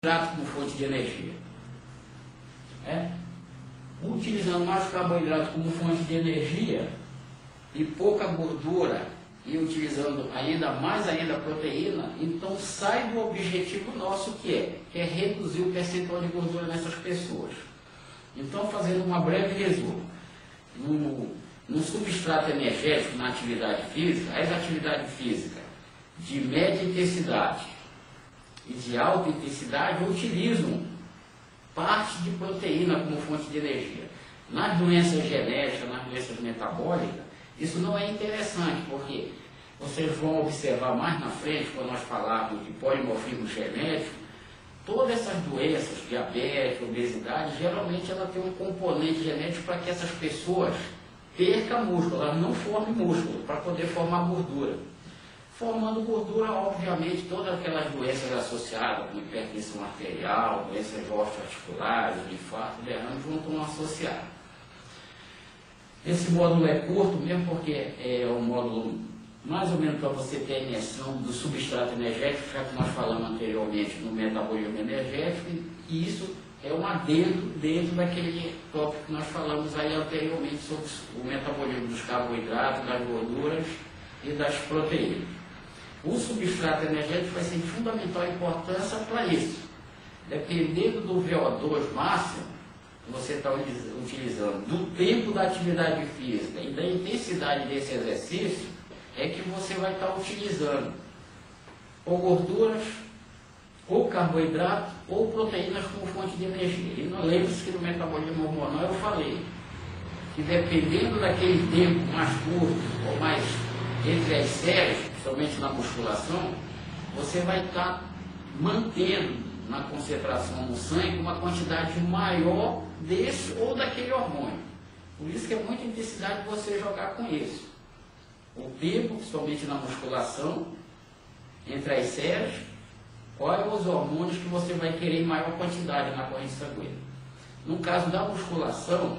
carboidrato como fonte de energia. Utilizando mais carboidrato como fonte de energia e pouca gordura e utilizando mais ainda proteína, então sai do objetivo nosso que é reduzir o percentual de gordura nessas pessoas. Então, fazendo uma breve resumo, no substrato energético, na atividade física, as atividades físicas de média intensidade e de alta intensidade utilizam parte de proteína como fonte de energia. Nas doenças genéticas, nas doenças metabólicas, isso não é interessante, porque vocês vão observar mais na frente, quando nós falarmos de polimorfismo genético, todas essas doenças, diabetes, obesidade, geralmente ela tem um componente genético para que essas pessoas percam músculo, elas não formem músculo, para poder formar gordura. Formando gordura, obviamente, todas aquelas doenças associadas com hipertensão arterial, doenças osteoarticulares, infarto, derrame, vão associar. Esse módulo é curto mesmo porque é um módulo mais ou menos para você ter a imersão do substrato energético, já que nós falamos anteriormente no metabolismo energético, e isso é um adendo dentro daquele tópico que nós falamos aí anteriormente sobre o metabolismo dos carboidratos, das gorduras e das proteínas. O substrato energético vai ser de fundamental importância para isso. Dependendo do VO2 máximo que você está utilizando, do tempo da atividade física e da intensidade desse exercício, é que você vai estar utilizando ou gorduras, ou carboidrato, ou proteínas como fonte de energia. E não lembre-se que no metabolismo hormonal eu falei que dependendo daquele tempo mais curto ou mais entre as séries, principalmente na musculação, você vai estar mantendo na concentração no sangue uma quantidade maior desse ou daquele hormônio. Por isso que é muita intensidade você jogar com isso. O tempo, principalmente na musculação, entre as séries, quais os hormônios que você vai querer em maior quantidade na corrente sanguínea. No caso da musculação,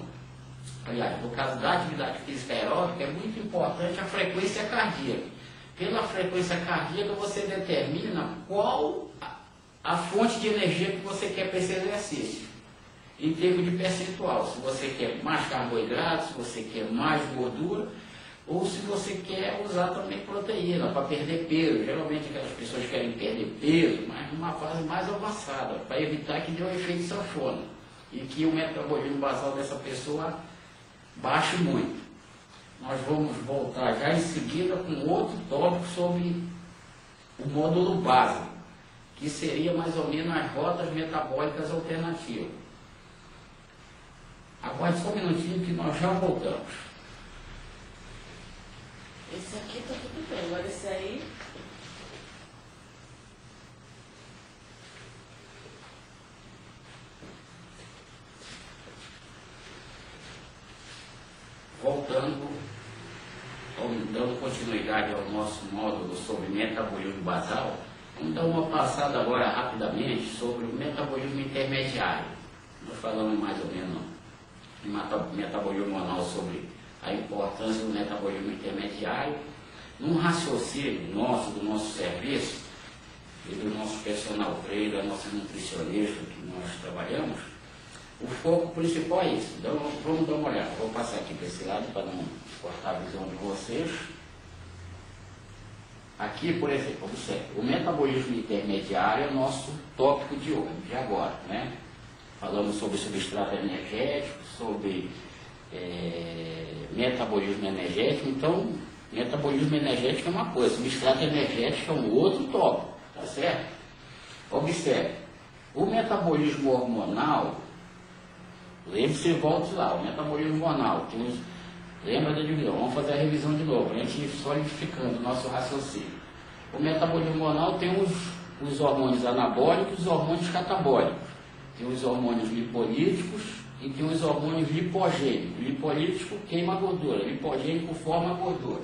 aliás, no caso da atividade física aeróbica, é muito importante a frequência cardíaca. Pela frequência cardíaca você determina qual a fonte de energia que você quer para esse exercício, em termos de percentual. Se você quer mais carboidrato, se você quer mais gordura, ou se você quer usar também proteína para perder peso. Geralmente aquelas pessoas querem perder peso, mas numa fase mais avançada, para evitar que dê um efeito sanfona e que o metabolismo basal dessa pessoa baixe muito. Nós vamos voltar já em seguida com outro tópico sobre o módulo básico, que seria mais ou menos as rotas metabólicas alternativas. Aguarde só um minutinho que nós já voltamos. Esse aqui tá tudo bem, agora esse aí... Voltando, dando continuidade ao nosso módulo sobre metabolismo basal, vamos dar uma passada agora rapidamente sobre o metabolismo intermediário. Nós falamos mais ou menos em metabolismo hormonal sobre a importância do metabolismo intermediário. Num raciocínio nosso, do nosso serviço, e do nosso personal trainer, da nossa nutricionista que nós trabalhamos, o foco principal é isso. Então vamos dar uma olhada. Vou passar aqui para esse lado para não cortar a visão de vocês. Aqui, por exemplo, observe, o metabolismo intermediário é o nosso tópico de hoje, de agora, né? Falamos sobre substrato energético, sobre metabolismo energético. Então, metabolismo energético é uma coisa, substrato energético é um outro tópico, tá certo? Observe, o metabolismo hormonal, lembre-se, volte lá, o metabolismo hormonal, lembra da divisão, vamos fazer a revisão de novo, a gente solidificando o nosso raciocínio. O metabolismo hormonal tem os hormônios anabólicos e os hormônios catabólicos, tem os hormônios lipolíticos e tem os hormônios lipogênicos. Lipolítico queima a gordura, lipogênico forma a gordura.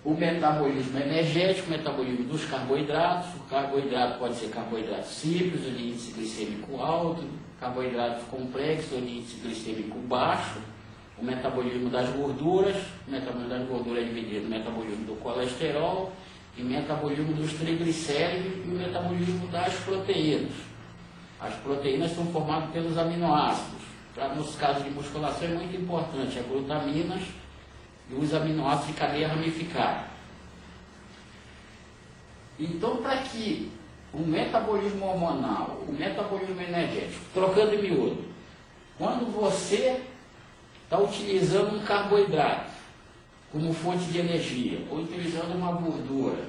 O metabolismo energético, o metabolismo dos carboidratos. O carboidrato pode ser carboidrato simples, ou de índice glicêmico alto, carboidratos complexos, ou de índice glicêmico baixo. O metabolismo das gorduras, o metabolismo das gorduras é dividido no metabolismo do colesterol e metabolismo dos triglicéridos e o metabolismo das proteínas. As proteínas são formadas pelos aminoácidos. Nos casos de musculação é muito importante a glutaminas e os aminoácidos de cadeia ramificada. Então, para que o metabolismo hormonal, o metabolismo energético, trocando em miúdo, quando você está utilizando um carboidrato como fonte de energia, ou utilizando uma gordura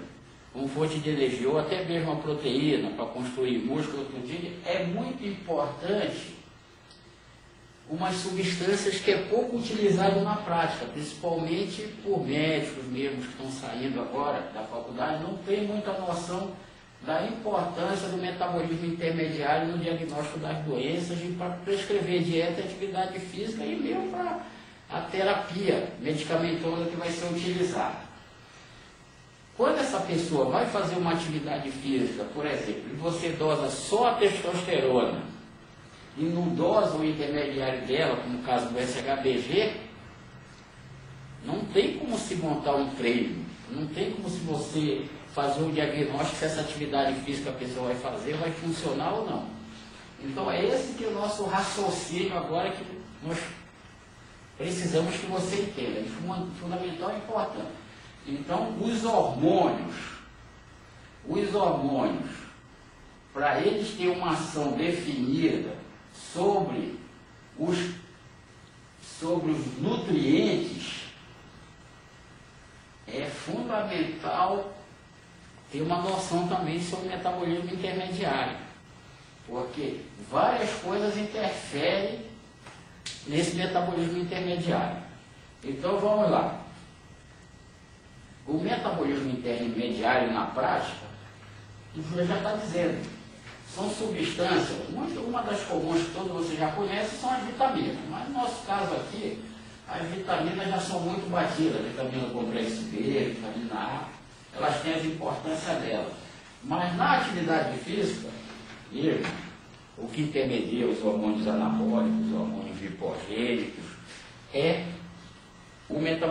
como fonte de energia, ou até mesmo uma proteína para construir músculo, é muito importante umas substâncias que é pouco utilizado na prática, principalmente por médicos mesmo que estão saindo agora da faculdade, não tem muita noção da importância do metabolismo intermediário no diagnóstico das doenças e para prescrever dieta e atividade física e mesmo para a terapia medicamentosa que vai ser utilizada. Quando essa pessoa vai fazer uma atividade física, por exemplo, e você dosa só a testosterona, e não dosa o intermediário dela, como o caso do SHBG, não tem como se montar um treino, não tem como se você fazer um diagnóstico se essa atividade física que a pessoa vai fazer vai funcionar ou não. Então é esse que é o nosso raciocínio agora que nós precisamos que você entenda, é fundamental e importante. Então os hormônios, para eles terem uma ação definida sobre os nutrientes, é fundamental ter uma noção também sobre o metabolismo intermediário, porque várias coisas interferem nesse metabolismo intermediário. Então vamos lá. O metabolismo intermediário na prática, o Júlio já está dizendo, são substâncias, uma das comuns que todos vocês já conhecem são as vitaminas, mas no nosso caso aqui, as vitaminas já são muito batidas, vitamina complexo B, vitamina A, elas têm as importâncias delas. Mas na atividade física, mesmo, o que intermedia os hormônios anabólicos, os hormônios hipogênicos, é o metabolismo